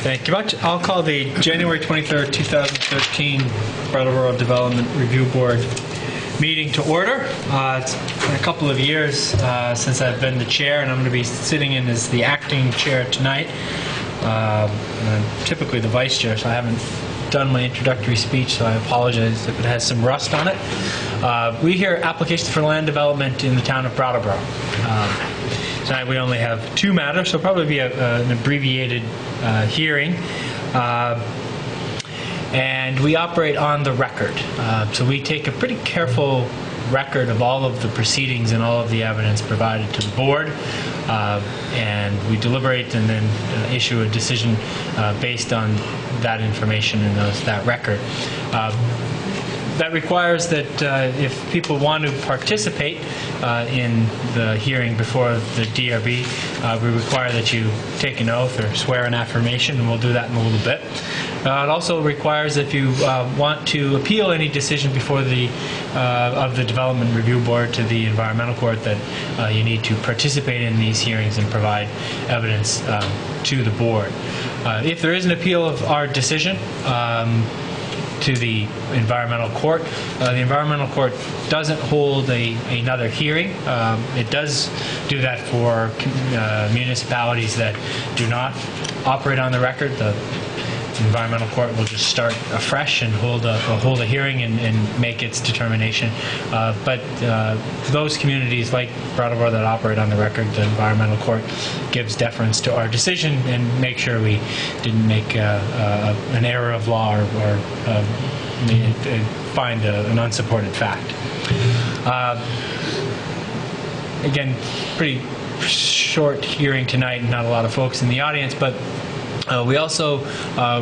Thank you much. I'll call the January 23rd, 2013 Brattleboro Development Review Board meeting to order. It's been a couple of years since I've been the chair, and I'm going to be sitting in as the acting chair tonight. And I'm typically the vice chair, so I haven't done my introductory speech, so I apologize if it has some rust on it. We hear applications for land development in the town of Brattleboro. Tonight we only have two matters, so probably be an abbreviated hearing. And we operate on the record. So we take a pretty careful record of all of the proceedings and all of the evidence provided to the board. And we deliberate and then issue a decision based on that information and that record. That requires that if people want to participate in the hearing before the DRB, we require that you take an oath or swear an affirmation, and we'll do that in a little bit. It also requires if you want to appeal any decision before the of the Development Review Board to the Environmental Court, that you need to participate in these hearings and provide evidence to the board. If there is an appeal of our decision to the Environmental Court, the Environmental Court doesn't hold another hearing. It does do that for municipalities that do not operate on the record. The Environmental Court will just start afresh and hold a hearing and make its determination. But those communities like Brattleboro that operate on the record, the Environmental Court gives deference to our decision and make sure we didn't make an error of law or find an unsupported fact. Again, pretty short hearing tonight, not a lot of folks in the audience, but we also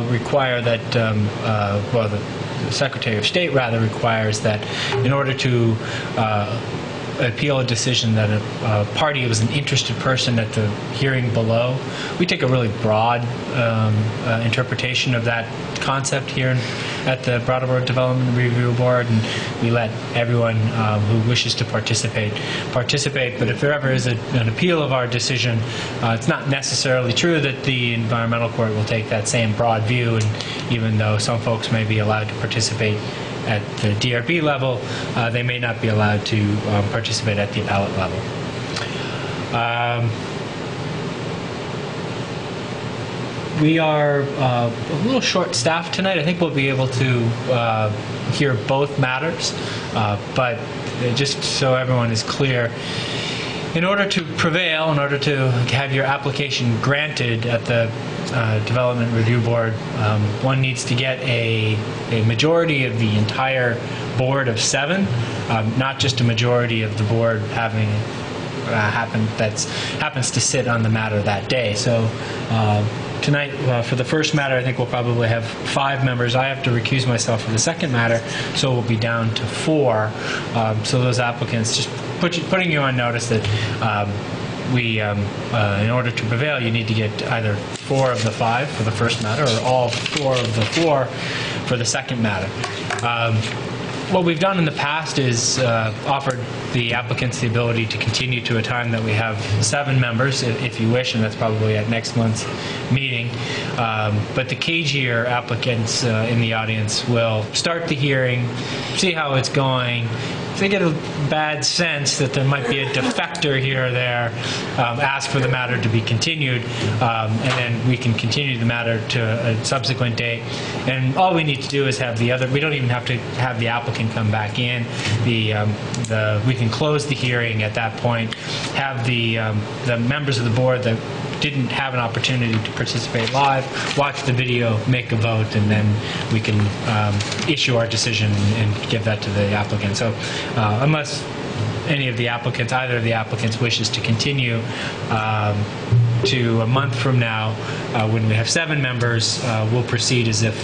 require that, well, the Secretary of State rather requires that in order to appeal a decision that a party was an interested person at the hearing below, we take a really broad interpretation of that concept here at the Brattleboro Development Review Board, and we let everyone who wishes to participate. But if there ever is an appeal of our decision, it's not necessarily true that the Environmental Court will take that same broad view, and even though some folks may be allowed to participate at the DRB level, they may not be allowed to participate at the appellate level. We are a little short-staffed tonight. I think we'll be able to hear both matters, but just so everyone is clear, in order to prevail, in order to have your application granted at the Development Review Board, one needs to get a majority of the entire board of 7, not just a majority of the board having happens to sit on the matter that day. So tonight, for the first matter, I think we'll probably have 5 members. I have to recuse myself for the second matter, so we'll be down to 4. So those applicants, just putting you on notice that in order to prevail, you need to get either 4 of the 5 for the first matter or all 4 of the 4 for the second matter. What we've done in the past is offered the applicants the ability to continue to a time that we have 7 members, if you wish, and that's probably at next month's meeting. But the cagier applicants in the audience will start the hearing, see how it's going. If they get a bad sense that there might be a defector here or there, ask for the matter to be continued, and then we can continue the matter to a subsequent date. And all we need to do is have the other, we don't even have to have the applicant come back in. We can close the hearing at that point, have the members of the board that didn't have an opportunity to participate live watch the video, make a vote, and then we can issue our decision and give that to the applicant. So unless any of the applicants, either of the applicants wishes to continue to a month from now, when we have 7 members, we'll proceed as if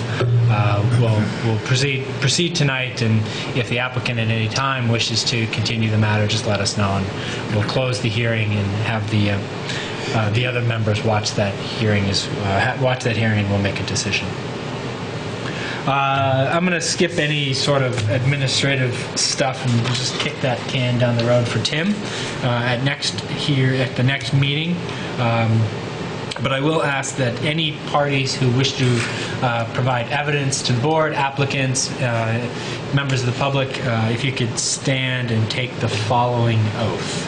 we'll proceed tonight, and if the applicant at any time wishes to continue the matter, just let us know, and we'll close the hearing and have the other members watch that hearing and we'll make a decision. I'm going to skip any sort of administrative stuff and just kick that can down the road for Tim. At the next meeting, But I will ask that any parties who wish to provide evidence to the board, applicants, members of the public, if you could stand and take the following oath.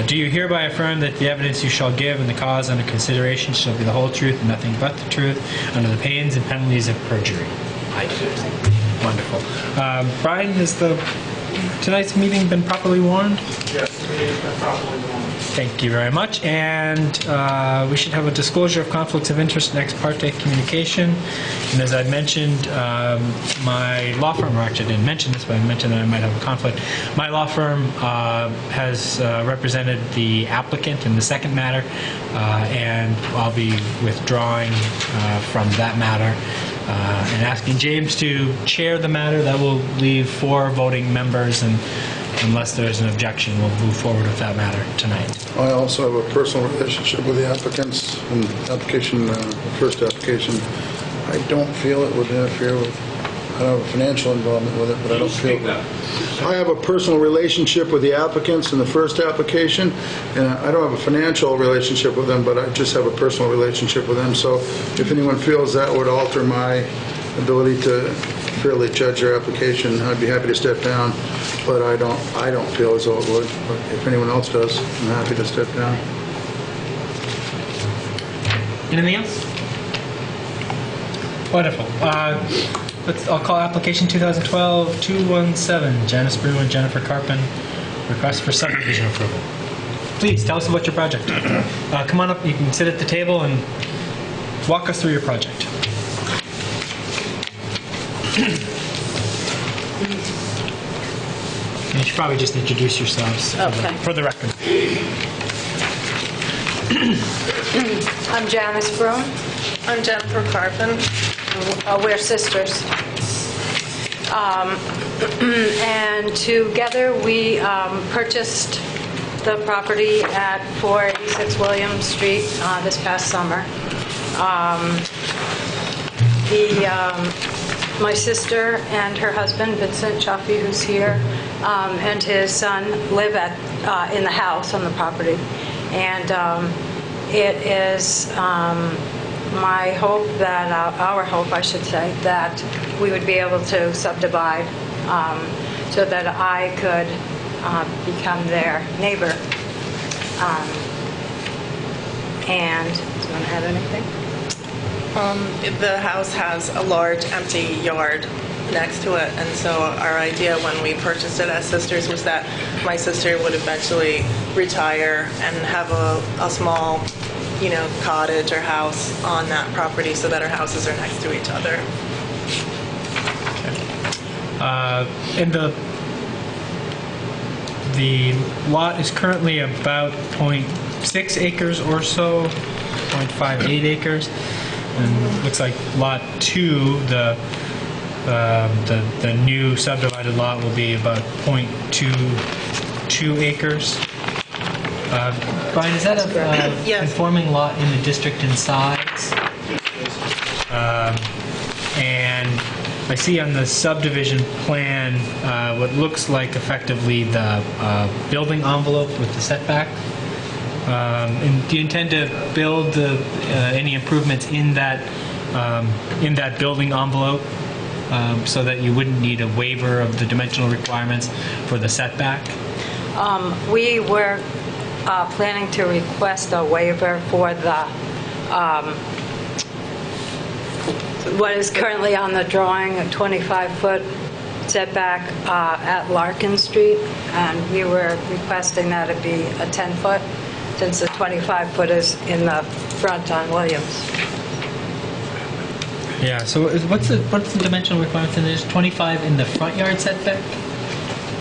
Do you hereby affirm that the evidence you shall give in the cause under consideration shall be the whole truth and nothing but the truth, under the pains and penalties of perjury? I do. Wonderful. Brian, has tonight's meeting been properly warned? Yes, the meeting has been properly warned. Thank you very much. And we should have a disclosure of conflicts of interest in ex parte communication. And as I mentioned, my law firm, or actually I didn't mention this, but I mentioned that I might have a conflict. My law firm has represented the applicant in the second matter, and I'll be withdrawing from that matter and asking James to chair the matter. That will leave 4 voting members, and unless there's an objection, we'll move forward with that matter tonight. I also have a personal relationship with the applicants and application, first application. I don't feel it would interfere with, I don't have a financial involvement with it, but I don't feel I have a personal relationship with the applicants in the first application, and I don't have a financial relationship with them, but I just have a personal relationship with them. So if anyone feels that would alter my ability to fairly judge their application, I'd be happy to step down, but I don't feel as though it would. But if anyone else does, I'm happy to step down. Anything else? Wonderful. I'll call application 2012-217, Janice Brew and Jennifer Carpin, request for subdivision approval. Please tell us about your project. Come on up. You can sit at the table and walk us through your project. And you should probably just introduce yourselves for the record. I'm Janice Brew. I'm Jennifer Carpin. We're sisters. And together we purchased the property at 486 Williams Street this past summer. My sister and her husband, Vincent Chaffee, who's here, and his son live in the house on the property. And it is my hope that, our hope, I should say, that we would be able to subdivide so that I could become their neighbor. And do you want to add anything? The house has a large empty yard next to it, and so our idea when we purchased it as sisters was that my sister would eventually retire and have a small, cottage or house on that property so that our houses are next to each other. And the lot is currently about 0.6 acres or so, 0.58 acres. And looks like lot 2, the new subdivided lot will be about 0.22 acres. Brian, is that a Yes. conforming lot in the district in size? And I see on the subdivision plan what looks like effectively the building envelope with the setback. And do you intend to build any improvements in that building envelope so that you wouldn't need a waiver of the dimensional requirements for the setback? We were planning to request a waiver for the what is currently on the drawing, a 25-foot setback at Larkin Street, and we were requesting that it be a 10-foot, since the 25-foot is in the front on Williams. Yeah. So what's the dimensional requirements in this? 25 in the front yard setback?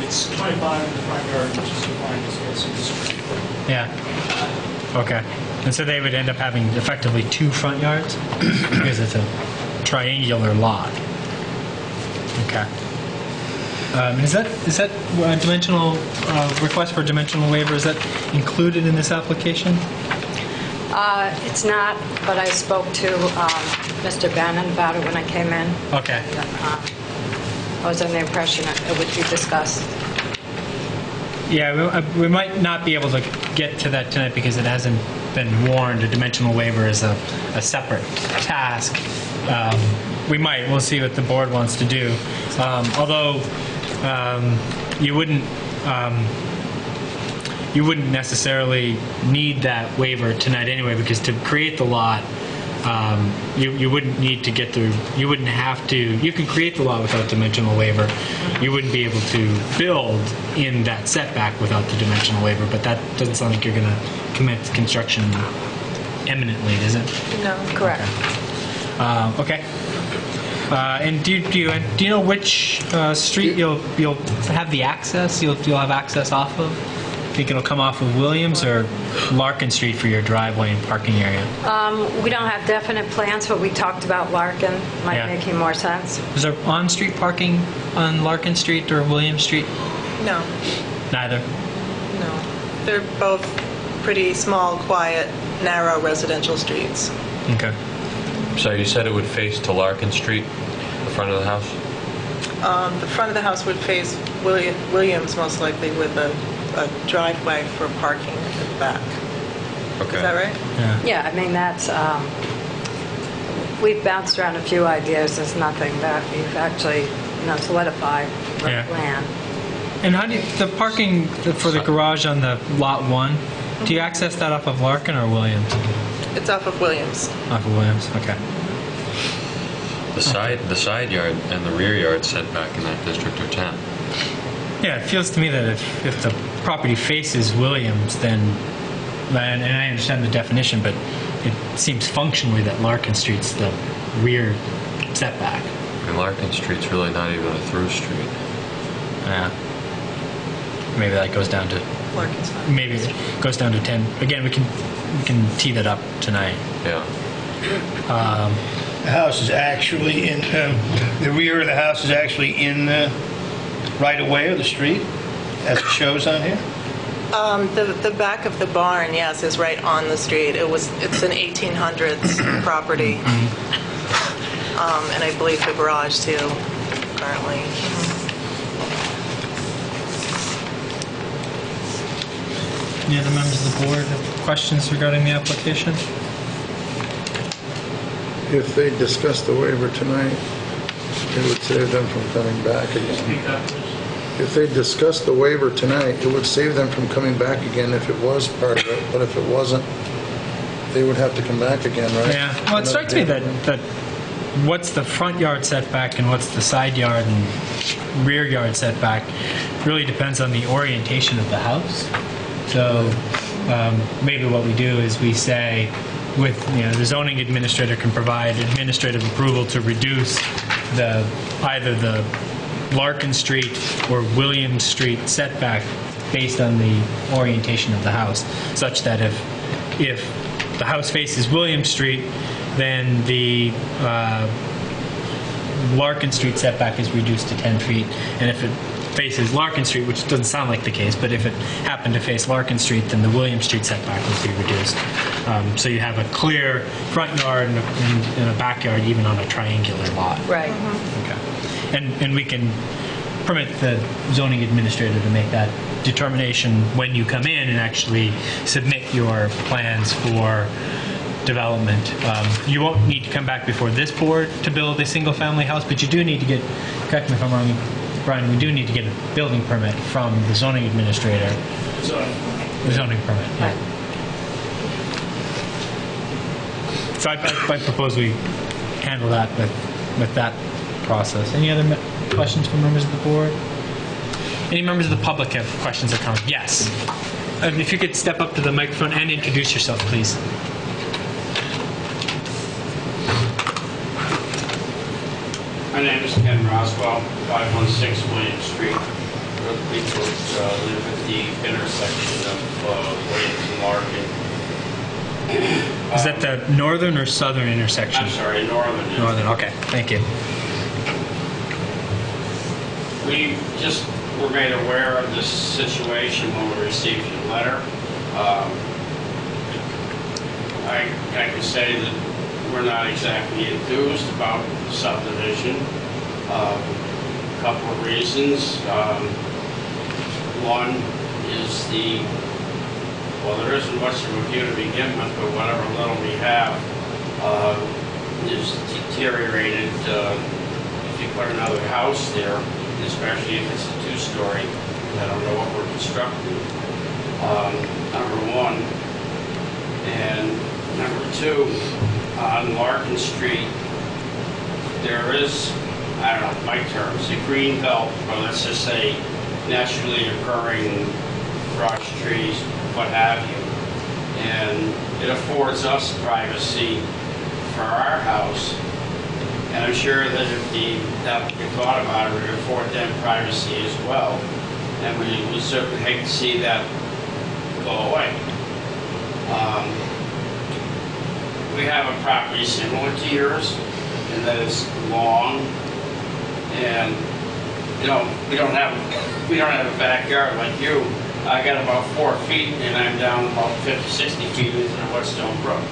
It's 25 in the front yard, which is defined as 6 feet. Yeah. Okay. And so they would end up having effectively 2 front yards because it's a triangular lot. Okay. Is that dimensional request for dimensional waiver? Is that included in this application? It's not, but I spoke to Mr. Bannon about it when I came in. Okay. I was under the impression it would be discussed. Yeah, we might not be able to get to that tonight because it hasn't been warned. A dimensional waiver is a separate task. We might. We'll see what the board wants to do. Although you wouldn't necessarily need that waiver tonight anyway, because to create the lot, you wouldn't need to get through. You wouldn't have to. You can create the lot without dimensional waiver. You wouldn't be able to build in that setback without the dimensional waiver. But that doesn't sound like you're going to commence construction imminently, is it? No. Correct. Okay. And do you know which street you'll have the access? You'll have access off of? Think it'll come off of Williams or Larkin Street for your driveway and parking area? We don't have definite plans, but we talked about Larkin. Might make more sense. Is there on-street parking on Larkin Street or Williams Street? No. Neither. No. They're both pretty small, quiet, narrow residential streets. Okay. So you said it would face to Larkin Street, the front of the house? The front of the house would face Williams, most likely, with a driveway for parking at the back. Okay. Is that right? Yeah, I mean, that's, we've bounced around a few ideas. There's nothing that we've actually, solidified with Yeah. plan. And how do the parking for the garage on the lot 1, do you access that off of Larkin or Williams? It's off of Williams. Off of Williams, okay. The side yard and the rear yard setback in that district are 10. Yeah, it feels to me that if the property faces Williams, then, and I understand the definition, but it seems functionally that Larkin Street's the rear setback. And Larkin Street's really not even a through street. Yeah. Maybe that goes down to, Larkin's not. maybe it goes down to 10. Again, we can tee that up tonight. Yeah. The house is actually in, the rear of the house is actually in the right-of-way of the street, as it shows on here? The back of the barn, yes, is right on the street. It's an 1800s property. And I believe the garage, too, currently. Any other members of the board have questions regarding the application? If they discuss the waiver tonight, it would save them from coming back again. Speak up, please. If they discuss the waiver tonight, it would save them from coming back again if it was part of it, but if it wasn't, they would have to come back again, right? Yeah. Well, it strikes me that what's the front yard setback and what's the side yard and rear yard setback really depends on the orientation of the house. So maybe what we do is we say, with the zoning administrator can provide administrative approval to reduce either the Larkin Street or Williams Street setback based on the orientation of the house, such that if the house faces Williams Street, then the Larkin Street setback is reduced to 10 feet, and if it faces Larkin Street, which doesn't sound like the case, but if it happened to face Larkin Street, then the Williams Street setback would be reduced. So you have a clear front yard and a backyard, even on a triangular lot. Right. Okay. And we can permit the zoning administrator to make that determination when you come in and actually submit your plans for development. You won't need to come back before this board to build a single-family house, but you do need to get, correct me if I'm wrong, Brian, we do need to get a building permit from the zoning administrator. The zoning permit, yeah. Right. So I propose we handle that with that process. Any other questions from members of the board? Any members of the public have questions or comments? Yes. If you could step up to the microphone and introduce yourself, please. My name is Ken Roswell, 516 William Street. People live at the intersection of Williams and Larkin. Is that the northern or southern intersection? I'm sorry, northern. Northern, okay. Thank you. We just were made aware of this situation when we received your letter. I can say that we're not exactly enthused about the subdivision. A couple of reasons. One is well, there isn't much of a view to begin with, but whatever little we have is deteriorated. If you put another house there, especially if it's a two-story, I don't know what we're constructing, number one. And number two, on Larkin Street, there is, I don't know, my terms, a green belt, or let's just say naturally occurring brush, trees, what have you. And it affords us privacy for our house. And I'm sure that if the applicant thought about it, it would afford them privacy as well. And we certainly hate to see that go away. We have a property similar to yours, and that is long, and we don't have a backyard like you. I got about 4 feet, and I'm down about 50, 60 feet into the Whetstone Brook.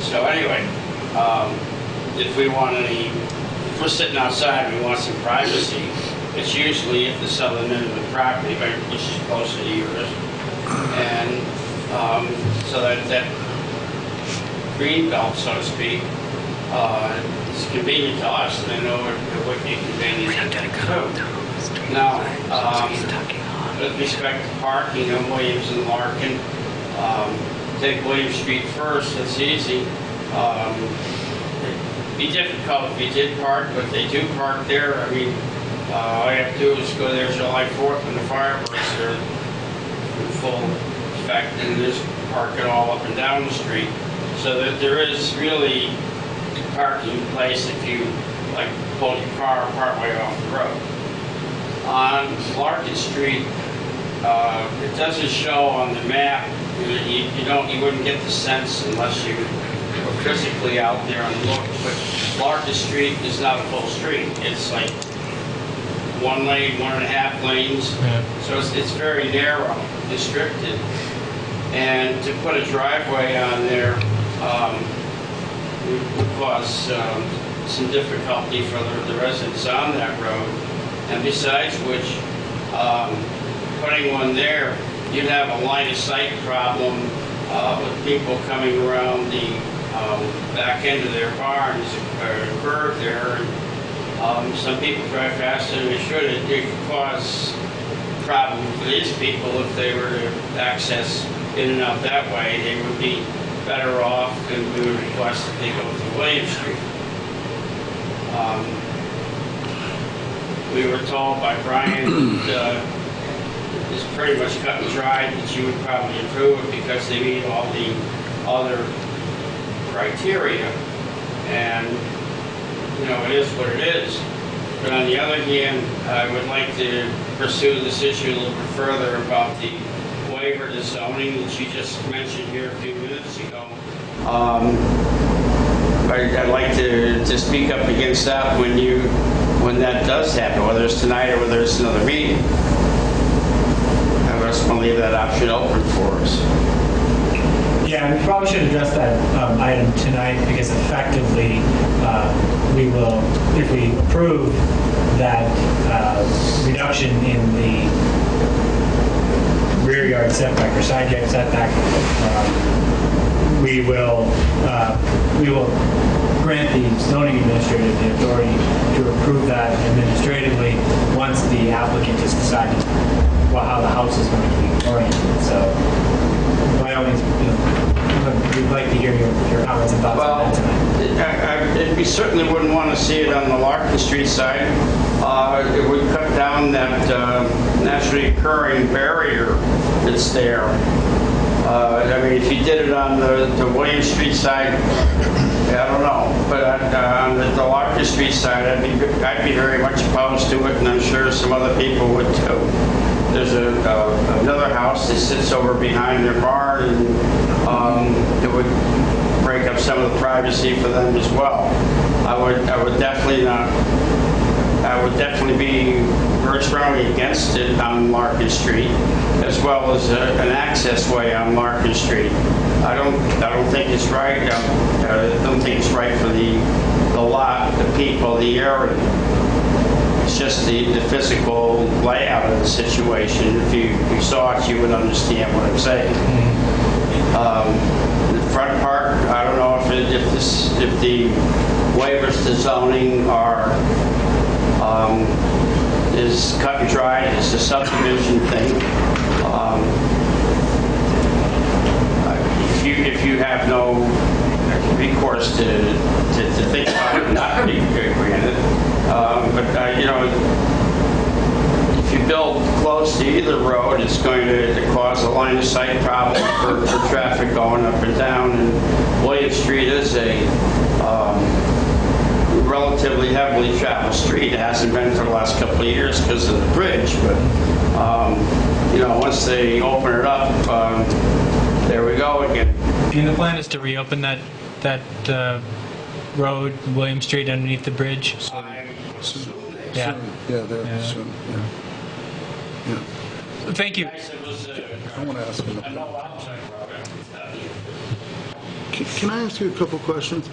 So anyway, if we're sitting outside and we want some privacy, it's usually at the southern end of the property, which is closer to yours. And so that green belt, so to speak, is convenient to us, and I know it would be convenient too. Now, with respect to parking on Williams and Larkin, take Williams Street first, it's easy. It'd be difficult if you did park, but they do park there. I mean, all you have to do is go there July 4th when the fireworks are in full effect, and just park it all up and down the street. So that there is really parking place if you pull your car partway off the road. On Larkin Street, it doesn't show on the map. You wouldn't get the sense unless you were physically out there and look. But Larkin Street is not a full street. It's like 1 lane, 1.5 lanes. Yeah. So it's very narrow, restricted. And to put a driveway on there would cause some difficulty for the residents on that road. And besides which, putting one there, you'd have a line of sight problem with people coming around the back end of their barns, or curve there. And some people drive faster than they should. It could cause a problem for these people if they were to access in and out that way. They would be better off, and we would request that they go to Williams Street. We were told by Brian that it's pretty much cut and dried that you would probably approve it because they meet all the other criteria, and it is what it is. But on the other hand, I would like to pursue this issue a little bit further about the waiver to zoning that you just mentioned here a few minutes ago. I'd like to speak up against that when that does happen, whether it's tonight or whether it's another meeting. I just want to leave that option open for us. Yeah, we probably should address that item tonight because effectively we will, if we approve that reduction in the rear yard setback or side yard setback, we will grant the zoning administrator the authority to approve that administratively once the applicant has decided how the house is going to be oriented. So, by all means, we'd like to hear your comments and thoughts on that tonight. We certainly wouldn't want to see it on the Larkin Street side. It would cut down that naturally occurring barrier that's there. I mean, if you did it on the Williams Street side, I don't know. But on the Larkin Street side, I'd be very much opposed to it, and I'm sure some other people would too. There's another house that sits over behind their barn, and it would break up some of the privacy for them as well. I would definitely be very strongly against it on Larkin Street, as well as an access way on Larkin Street. I don't think it's right. I don't think it's right for the lot, the people, the area. It's just the physical layout of the situation. If you saw it, you would understand what I'm saying. The front part, I don't know if the waivers to zoning are is cut and dried. It's a subdivision thing. If you have no recourse to think about it, not being granted, but you know, if you build close to either road, it's going to cause a line of sight problem for traffic going up and down. And William Street is a relatively heavily traveled street. It hasn't been for the last couple of years because of the bridge, but you know, once they open it up, there we go again. And the plan is to reopen that road, William Street, underneath the bridge. Yeah. Yeah, there, soon, yeah. Yeah. Thank you. I want to ask him. Can I ask you a couple questions?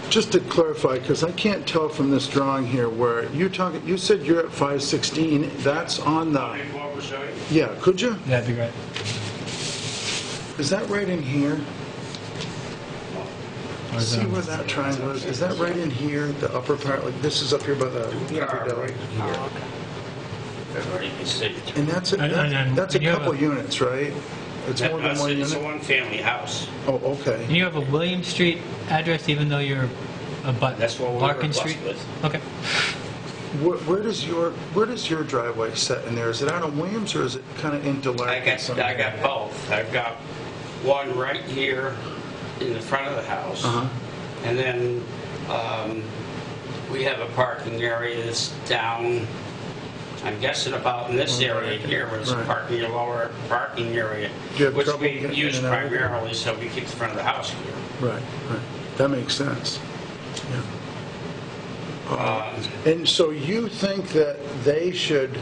Just to clarify, because I can't tell from this drawing here where you said you're at 516. That's on the. Yeah, could you? That'd be great. Is that right in here? See where that triangle is? Is that right in here, the upper part? Like this is up here by the right here. And that's a couple units, right? It's more than one unit? It's a one-family house. Oh, okay. And you have a William Street address, even though you're a That's what we Larkin were Street. with. Okay. Where does your driveway set in there? Is it out on Williams or is it kind of into Larkin? I got both. I've got one right here in the front of the house, and then we have a parking area that's down. I'm guessing about in this area here, where it's a lower parking area, which we use primarily, so we keep the front of the house clear. Right. That makes sense. Yeah. And so you think that they should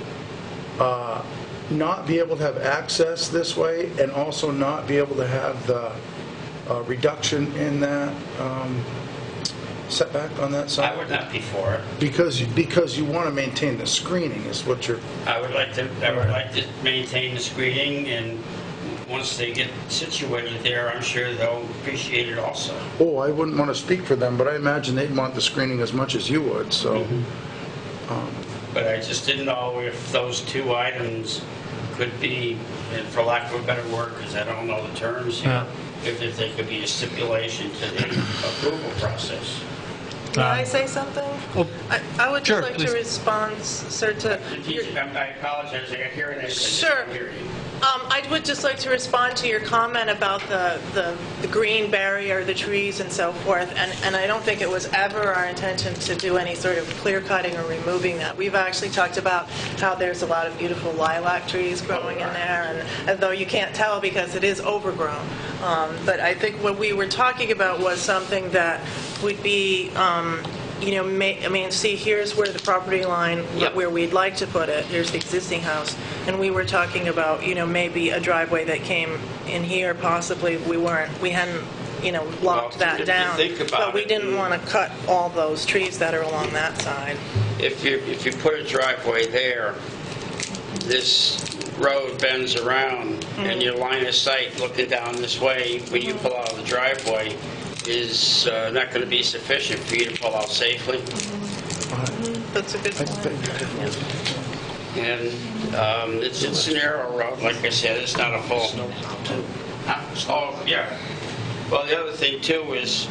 not be able to have access this way and also not be able to have the reduction in that setback on that side? I would not be for it. Because you want to maintain the screening is what you're... I would like to maintain the screening, and once they get situated there, I'm sure they'll appreciate it also. Oh, I wouldn't want to speak for them, but I imagine they'd want the screening as much as you would, so... But I just didn't know if those two items could be, and for lack of a better word, because I don't know the terms here, if they could be a stipulation to the approval process. May I say something? Oh, I would sure, just like please. to respond, sir, to... I apologize, I got hearing aids. Sure. I would just like to respond to your comment about the green barrier, the trees and so forth, and I don't think it was ever our intention to do any sort of clear cutting or removing that. We've actually talked about how there's a lot of beautiful lilac trees growing in there, and though you can't tell because it is overgrown. But I think what we were talking about was something that would be... see, here's where the property line, where we'd like to put it. Here's the existing house. And we were talking about, maybe a driveway that came in here, possibly. We hadn't, locked that down. But we didn't want to cut all those trees that are along that side. If you put a driveway there, this road bends around, and your line of sight looking down this way, when you pull out of the driveway, is not going to be sufficient for you to pull out safely. That's a good point. And it's a narrow road, like I said, it's not a full... Oh, yeah. Well, the other thing, too, is,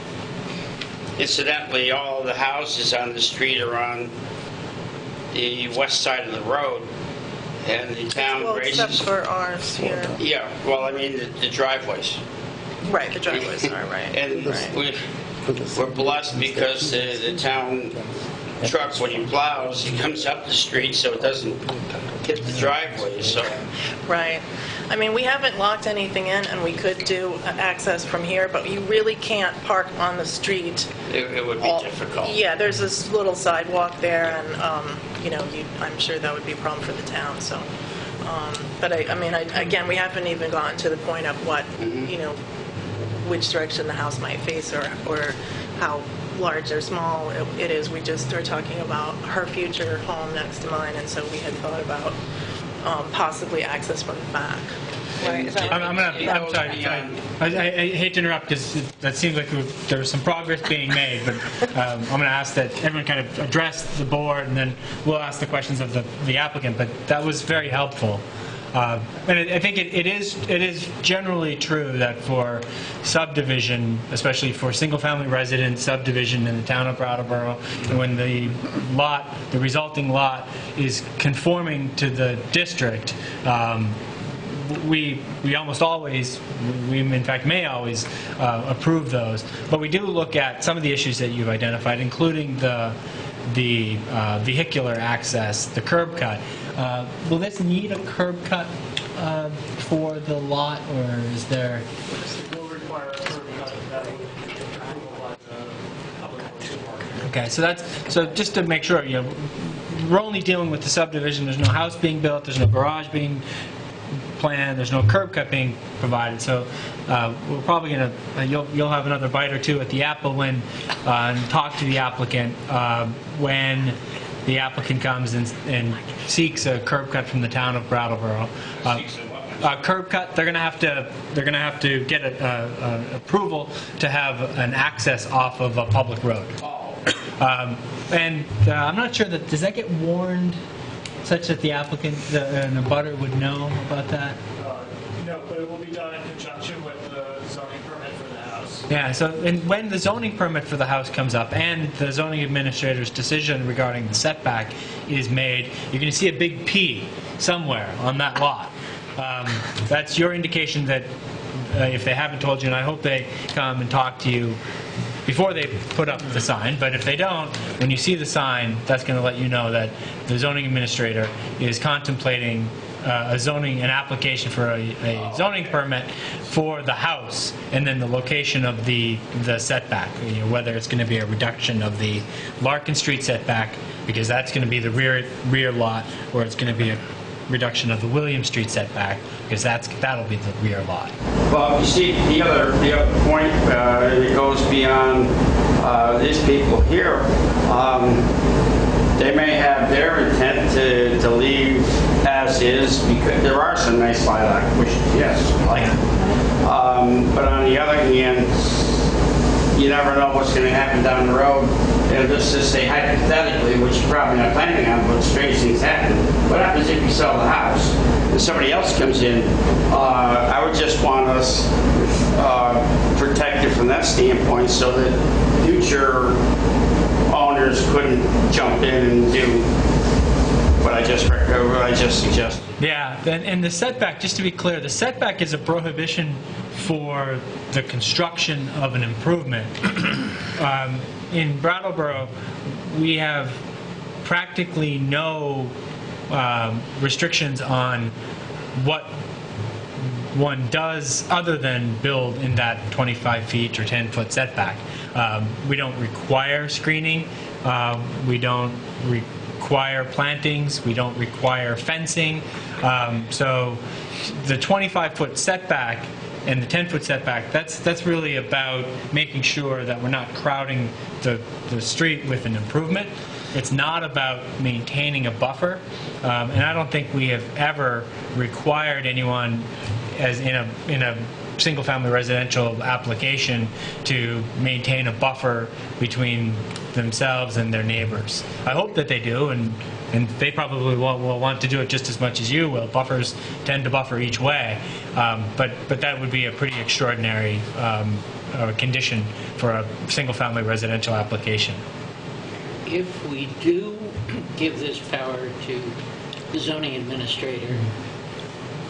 incidentally, all of the houses on the street are on the west side of the road, and the town raises... Except for ours here. Yeah, well, I mean, the driveways. Right, the driveways are, right. And we're blessed because the town truck, when he plows, he comes up the street so it doesn't hit the driveway. So. Right. I mean, we haven't locked anything in, and we could do access from here, but you really can't park on the street. It would be difficult. Yeah, there's this little sidewalk there, and I'm sure that would be a problem for the town. So, but again, we haven't even gotten to the point of what which direction the house might face, or how large or small it is. We just are talking about her future home next to mine, and so we had thought about possibly access from the back. Right? Is that right? I'm sorry. I hate to interrupt because that seems like there was some progress being made, but I'm going to ask that everyone kind of address the board, and then we'll ask the questions of the applicant. But that was very helpful. And I think it is generally true that for subdivision, especially for single-family residence subdivision in the town of Brattleboro, when the resulting lot is conforming to the district, we almost always, we in fact may always approve those. But we do look at some of the issues that you've identified, including the vehicular access, the curb cut. Will this need a curb cut for the lot, or is there? It will require a curb cut that would be approval by the public works department. Okay, so just to make sure, we're only dealing with the subdivision. There's no house being built. There's no garage being planned. There's no curb cut being provided. So we're probably going to you'll have another bite or two at the apple when and talk to the applicant when the applicant comes and seeks a curb cut from the town of Brattleboro. Curb cut. They're going to have to get approval to have an access off of a public road. And I'm not sure does that get warned such that the applicant and the abutter would know about that? No, but it will be done in conjunction with the zoning permit for the house. Yeah, so when the zoning permit for the house comes up and the zoning administrator's decision regarding the setback is made, you're going to see a big P somewhere on that lot. That's your indication that if they haven't told you, and I hope they come and talk to you before they put up the sign, but if they don't, when you see the sign, that's going to let you know that the zoning administrator is contemplating an application for a zoning permit for the house, and then the location of the setback, whether it's going to be a reduction of the Larkin Street setback, because that's going to be the rear lot, or it's going to be a reduction of the William Street setback, because that'll be the rear lot. Well, you see, the other point that goes beyond these people here, they may have their intent to leave as is, because there are some nice lilac bushes, yes, like. But on the other hand, you never know what's going to happen down the road. And just to say hypothetically, which you're probably not planning on, but strange things happen. What happens if you sell the house and somebody else comes in? I would just want us protected from that standpoint, so that future owners couldn't jump in and do what I just suggested. Yeah, and the setback, just to be clear, the setback is a prohibition for the construction of an improvement. In Brattleboro, we have practically no restrictions on what one does other than build in that 25 feet or 10-foot setback. We don't require screening. We don't require plantings. We don't require fencing. So the 25-foot setback and the 10-foot setback, that's really about making sure that we're not crowding the street with an improvement. It's not about maintaining a buffer. And I don't think we have ever required anyone, as in a single-family residential application, to maintain a buffer between themselves and their neighbors. I hope that they do, and they probably will want to do it just as much as you will. Buffers tend to buffer each way, but that would be a pretty extraordinary condition for a single-family residential application. If we do give this power to the zoning administrator,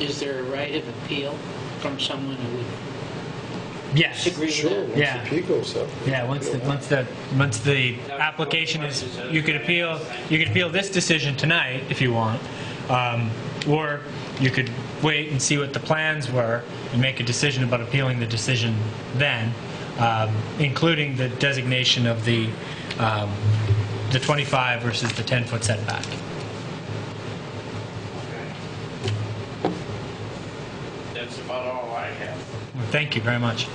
is there a right of appeal from someone who would disagree with that? Yeah. Once the P goes up. Yeah, once the application is, you could appeal this decision tonight if you want, or you could wait and see what the plans were and make a decision about appealing the decision then, including the designation of the 25 versus the 10-foot setback. That's about all I have. Well, thank you very much.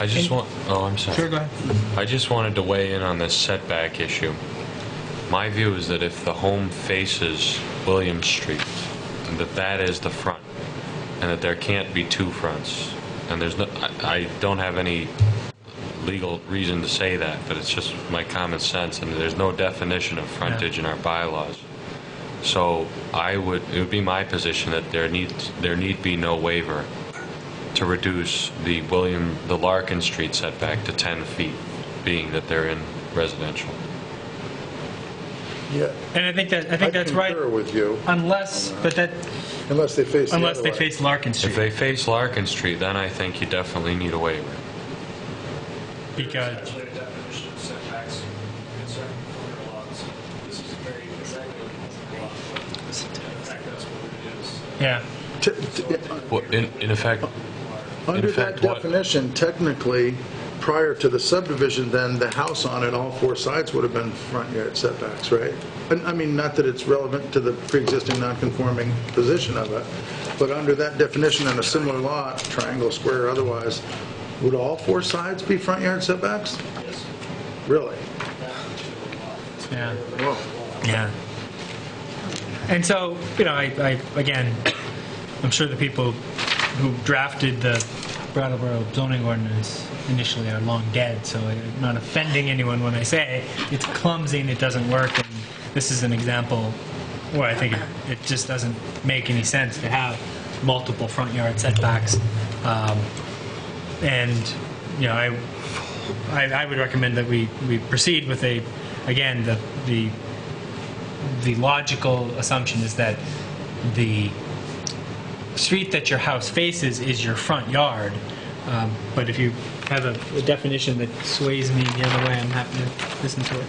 I just want, oh, I'm sorry. Sure, go ahead. I just wanted to weigh in on this setback issue. My view is that if the home faces William Street, and that is the front, and that there can't be two fronts, and there's no, I don't have any legal reason to say that, but it's just my common sense, and there's no definition of frontage in our bylaws. So it would be my position that there need be no waiver to reduce the Larkin Street setback to 10 feet, being that they're in residential. Yeah. And I think that's right. concur with you. Unless Unless they face the unless other they way. face Larkin Street. If they face Larkin Street, then I think you definitely need a waiver. Because Actually, a definition of setbacks concerning corner lots. This is very exactly what lot, but in fact, that's what it is. yeah. Well, in effect, Under fact, that what- definition, technically, prior to the subdivision, then the house on it, all four sides would have been front yard setbacks, right? And, I mean, not that it's relevant to the pre-existing non-conforming position of it, but under that definition on a similar lot, triangle, square, or otherwise, would all four sides be front yard setbacks? Yes. Really? Yeah. Whoa. Yeah. And so, I again, I'm sure the people who drafted the Brattleboro zoning ordinance initially are long dead, so I'm not offending anyone when I say it's clumsy and it doesn't work, and this is an example where I think it just doesn't make any sense to have multiple front yard setbacks. And, I would recommend that we proceed with the logical assumption is that the street that your house faces is your front yard. But if you have a definition that sways me the other way, I'm happy to listen to it.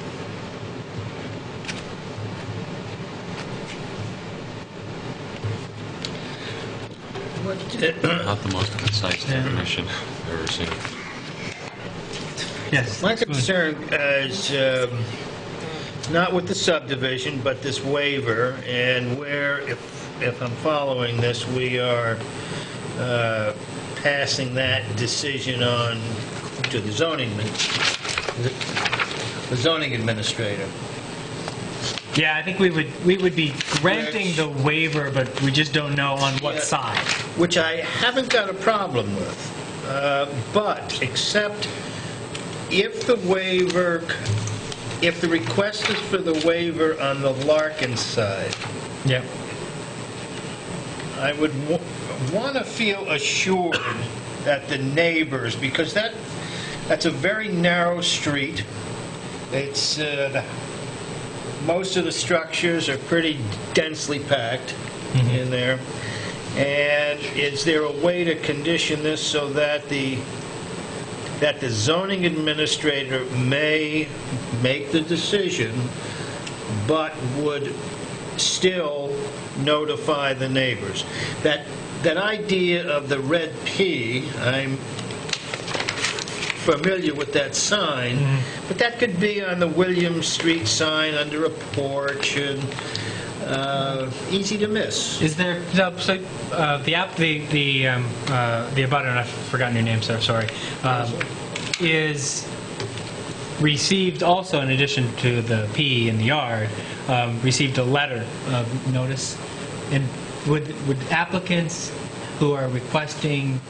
not the most concise definition I've ever seen. Yes. My concern is not with the subdivision, but this waiver, and where, if I'm following this, we are passing that decision on to the zoning administrator. Yeah, I think we would be granting the waiver, but we just don't know on what Yeah. side. Which I haven't got a problem with, but except if the request is for the waiver on the Larkin side, Yeah. I would want to feel assured that the neighbors, because that's a very narrow street. It's most of the structures are pretty densely packed in there. And is there a way to condition this so that the zoning administrator may make the decision, but would still notify the neighbors? That idea of the red P, I'm familiar with that sign, but that could be on the William Street sign under a porch, and easy to miss. Is there the abutter, and I've forgotten your name, sir. Sorry. Is received also, in addition to the P in the yard, received a letter of notice. And would applicants who are requesting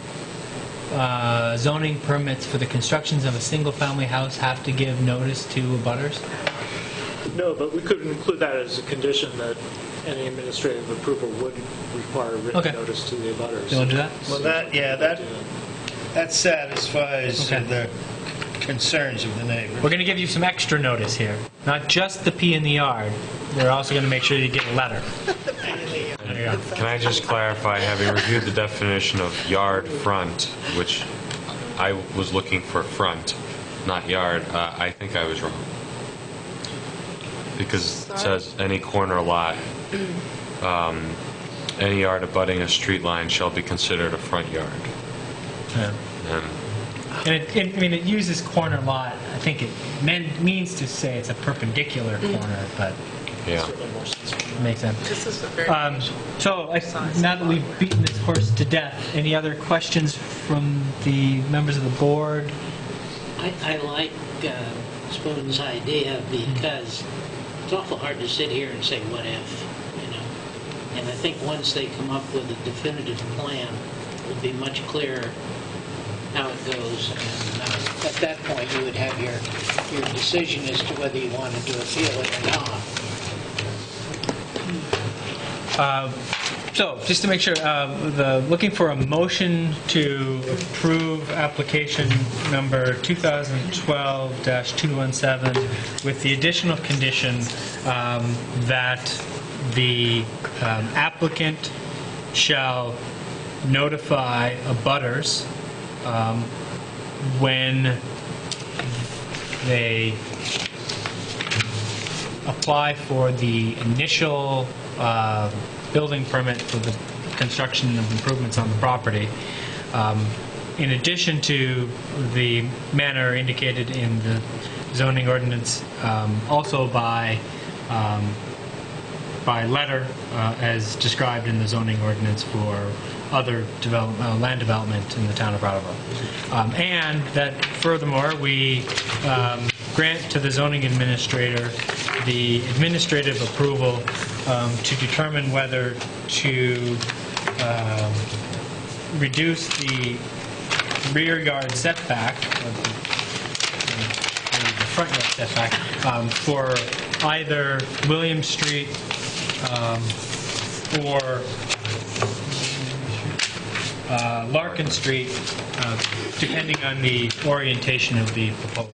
zoning permits for the constructions of a single-family house have to give notice to abutters? No, but we could include that as a condition that any administrative approval would require written Okay. notice to the abutters. You want to do that? Well, that satisfies the concerns of the neighbors. We're going to give you some extra notice here. Not just the P in the yard. We're also going to make sure you get a letter. There you go. Can I just clarify, having reviewed the definition of yard front, which I was looking for front, not yard, I think I was wrong. Because it says any corner lot, any yard abutting a street line shall be considered a front yard. Yeah. And And it uses corner lot. I think it means to say it's a perpendicular corner, but Yeah. certainly more sense for me. Makes sense. This is a very So now that we've beaten this horse to death, any other questions from the members of the board? I like Spoon's idea because it's awful hard to sit here and say what if, you know. And I think once they come up with a definitive plan, it'll be much clearer how it goes. And at that point, you would have your decision as to whether you wanted to appeal it or not. So, just to make sure, looking for a motion to approve application number 2012-217 with the additional condition that the applicant shall notify abutters when they apply for the initial building permit for the construction of improvements on the property, in addition to the manner indicated in the zoning ordinance, also by letter as described in the zoning ordinance for other land development in the town of Brattleboro. And that furthermore, we grant to the zoning administrator the administrative approval to determine whether to reduce the rear yard setback, or the front yard setback, for either William Street or Larkin Street, depending on the orientation of the proposal.